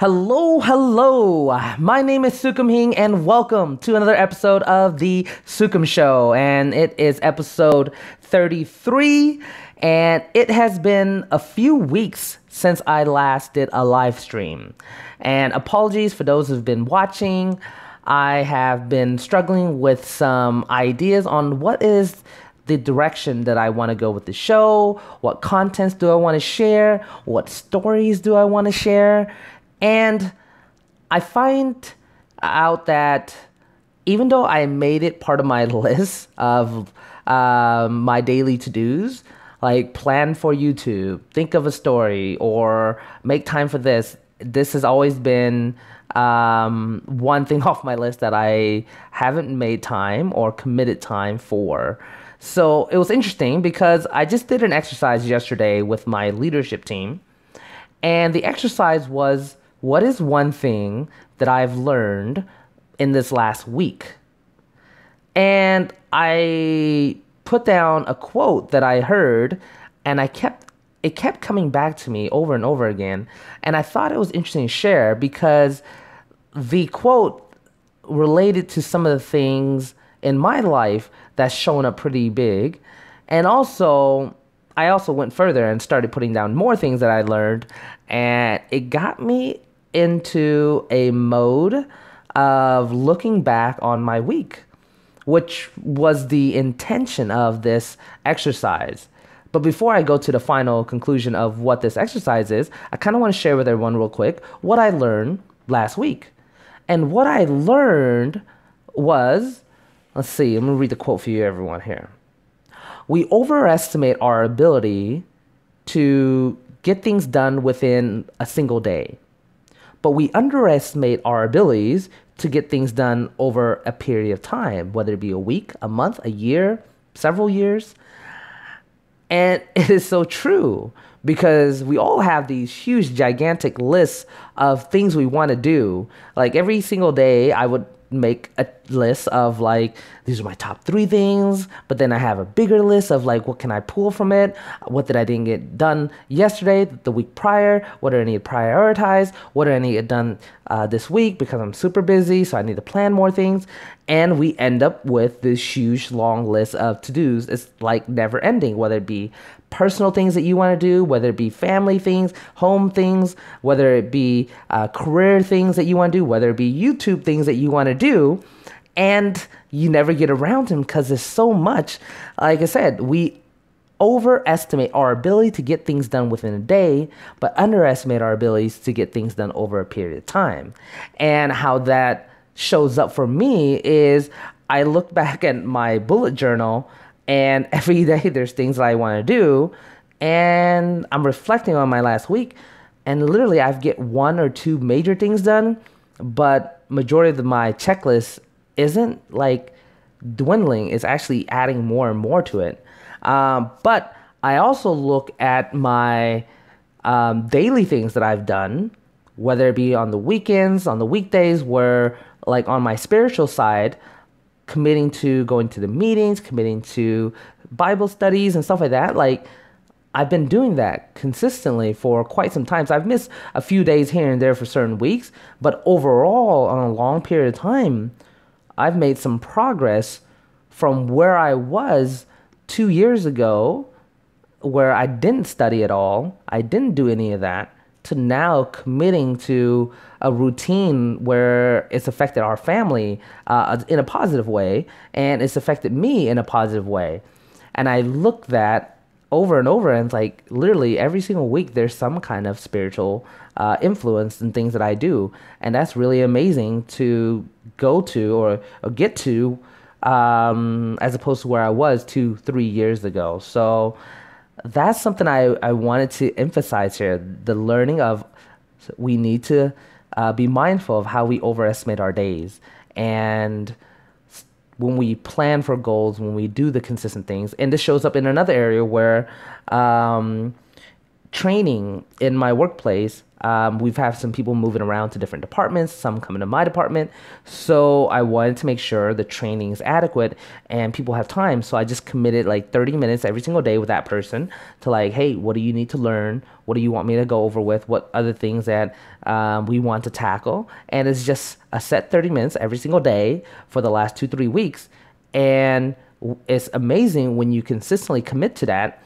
Hello, hello. My name is Sukhum and welcome to another episode of the Sukhum Show. And it is episode 33, and it has been a few weeks since I last did a live stream. And apologies for those who've been watching. I have been struggling with some ideas on what is the direction that I want to go with the show, what contents do I want to share, what stories do I want to share. And I find out that even though I made it part of my list of my daily to-dos, like plan for YouTube, think of a story, or make time for this has always been one thing off my list that I haven't made time or committed time for. So it was interesting because I just did an exercise yesterday with my leadership team. And the exercise was, what is one thing that I've learned in this last week? And I put down a quote that I heard, and it kept coming back to me over and over again. And I thought it was interesting to share because the quote related to some of the things in my life that's shown up pretty big. And also, I also went further and started putting down more things that I learned, and it got me into a mode of looking back on my week, which was the intention of this exercise. But before I go to the final conclusion of what this exercise is, I kind of want to share with everyone real quick what I learned last week. And what I learned was, let's see, I'm going to read the quote for you, everyone, here. We overestimate our ability to get things done within a single day, but we underestimate our abilities to get things done over a period of time, whether it be a week, a month, a year, several years. And it is so true because we all have these huge, gigantic lists of things we want to do. Like every single day, I would make a list of like, these are my top 3 things, but then I have a bigger list of like, what can I pull from it? What did I didn't get done yesterday, the week prior? What do I need to prioritize? What do I need to get done this week because I'm super busy, so I need to plan more things. And we end up with this huge long list of to-dos. It's like never ending, whether it be personal things that you want to do, whether it be family things, home things, whether it be career things that you want to do, whether it be YouTube things that you want to do, and you never get around them because there's so much. Like I said, we overestimate our ability to get things done within a day, but underestimate our abilities to get things done over a period of time. And how that shows up for me is I look back at my bullet journal, and every day there's things that I want to do, and I'm reflecting on my last week, and literally I get 1 or 2 major things done, but majority of my checklist isn't like dwindling. It's actually adding more and more to it. But I also look at my daily things that I've done, whether it be on the weekends, on the weekdays, where like on my spiritual side, committing to going to the meetings, committing to Bible studies and stuff like that. Like I've been doing that consistently for quite some time. So I've missed a few days here and there for certain weeks, but overall on a long period of time, I've made some progress from where I was 2 years ago, where I didn't study at all. I didn't do any of that, to now committing to a routine where it's affected our family in a positive way, and it's affected me in a positive way. And I look that over and over, and it's like literally every single week there's some kind of spiritual influence in things that I do. And that's really amazing to go to or get to as opposed to where I was 2-3 years ago. So that's something I wanted to emphasize here. The learning of we need to be mindful of how we overestimate our days. And when we plan for goals, when we do the consistent things, and this shows up in another area where training in my workplace, we've had some people moving around to different departments, some coming to my department. So I wanted to make sure the training is adequate and people have time. So I just committed like 30 minutes every single day with that person to like, hey, what do you need to learn? What do you want me to go over with? What other things that we want to tackle? And it's just a set 30 minutes every single day for the last 2-3 weeks. And it's amazing when you consistently commit to that.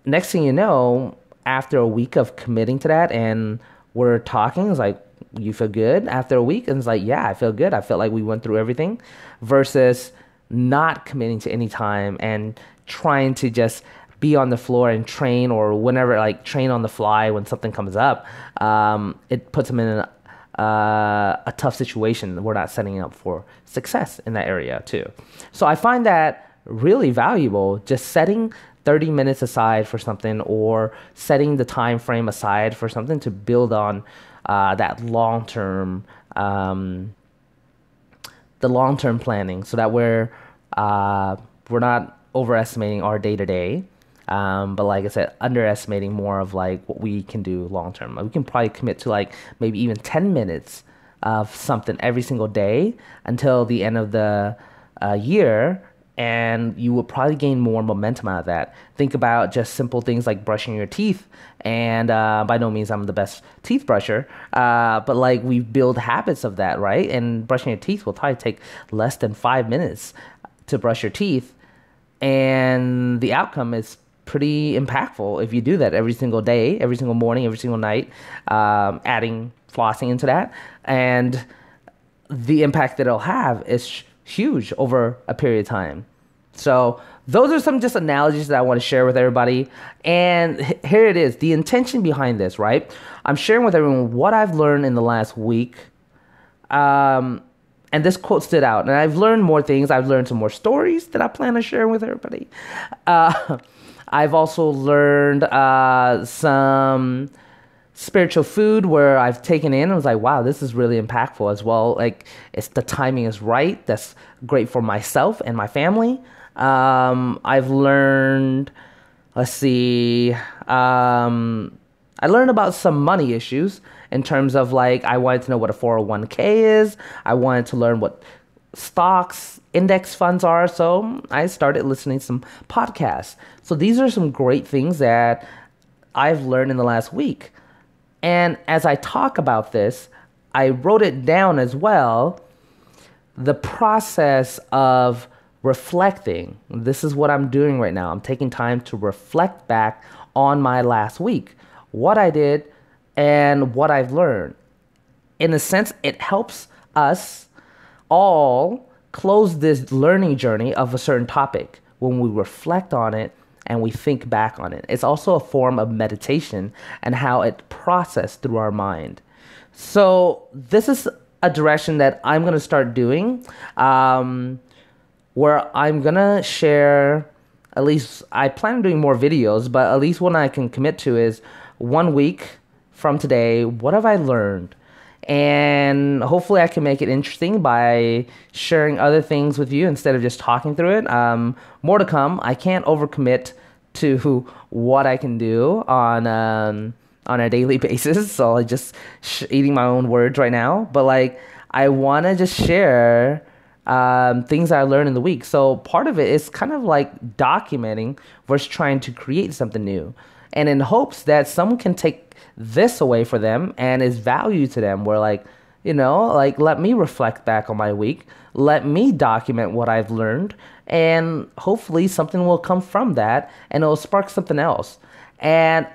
Next thing you know, after a week of committing to that and we're talking, it's like, you feel good after a week? And it's like, yeah, I feel good. I felt like we went through everything, versus not committing to any time and trying to just be on the floor and train, or whenever, like train on the fly when something comes up. It puts them in a tough situation. We're not setting up for success in that area too. So I find that really valuable, just setting 30 minutes aside for something, or setting the time frame aside for something to build on that long-term the long-term planning, so that we're not overestimating our day-to-day, but like I said, underestimating more of like what we can do long-term. We can probably commit to like maybe even 10 minutes of something every single day until the end of the year, and you will probably gain more momentum out of that. Think about just simple things like brushing your teeth. And by no means I'm the best teeth brusher, but like we build habits of that, right? And brushing your teeth will probably take less than 5 minutes to brush your teeth. And the outcome is pretty impactful if you do that every single day, every single morning, every single night, adding flossing into that. And the impact that it'll have is huge over a period of time. So those are some just analogies that I want to share with everybody. And here it is, the intention behind this, right? I'm sharing with everyone what I've learned in the last week. And this quote stood out. And I've learned more things. I've learned some more stories that I plan on sharing with everybody. I've also learned some spiritual food where I've taken in and was like, wow, this is really impactful as well. Like, it's the timing is right. That's great for myself and my family. I've learned, let's see, I learned about some money issues in terms of like, I wanted to know what a 401k is. I wanted to learn what stocks, index funds are. So I started listening to some podcasts. So these are some great things that I've learned in the last week. And as I talk about this, I wrote it down as well, the process of reflecting. This is what I'm doing right now. I'm taking time to reflect back on my last week, what I did and what I've learned. In a sense, it helps us all close this learning journey of a certain topic when we reflect on it and we think back on it. It's also a form of meditation and how it processed through our mind. So this is a direction that I'm going to start doing, where I'm going to share, at least I plan on doing more videos, but at least one I can commit to is 1 week from today, what have I learned? And hopefully I can make it interesting by sharing other things with you instead of just talking through it. More to come. I can't overcommit to what I can do on a daily basis. So I just eating my own words right now. But like, I want to just share things I learned in the week. So part of it is kind of like documenting versus trying to create something new. And in hopes that someone can take this away for them and is value to them, where like, you know, like, let me reflect back on my week, let me document what I've learned, and hopefully something will come from that and it'll spark something else. And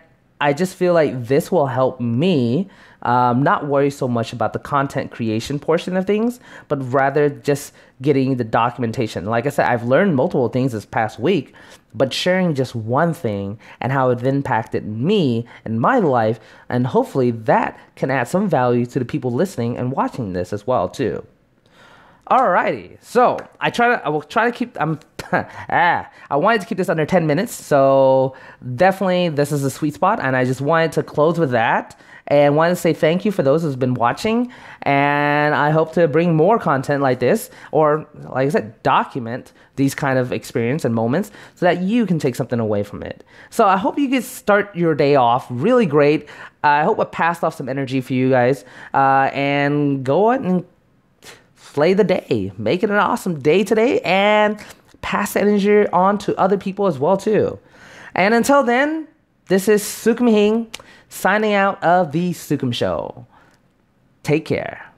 I just feel like this will help me not worry so much about the content creation portion of things, but rather just getting the documentation. Like I said, I've learned multiple things this past week, but sharing just one thing and how it impacted me and my life, and hopefully that can add some value to the people listening and watching this as well too. Alrighty, so I will try to keep. I'm I wanted to keep this under 10 minutes, so definitely this is a sweet spot, and I just wanted to close with that and wanted to say thank you for those who's been watching, and I hope to bring more content like this, or like I said, document these kind of experience and moments so that you can take something away from it. So I hope you can start your day off really great. I hope I passed off some energy for you guys, and go out and slay the day. Make it an awesome day today, and pass the energy on to other people as well too. And until then, this is Sukhum signing out of the Sukhum Show. Take care.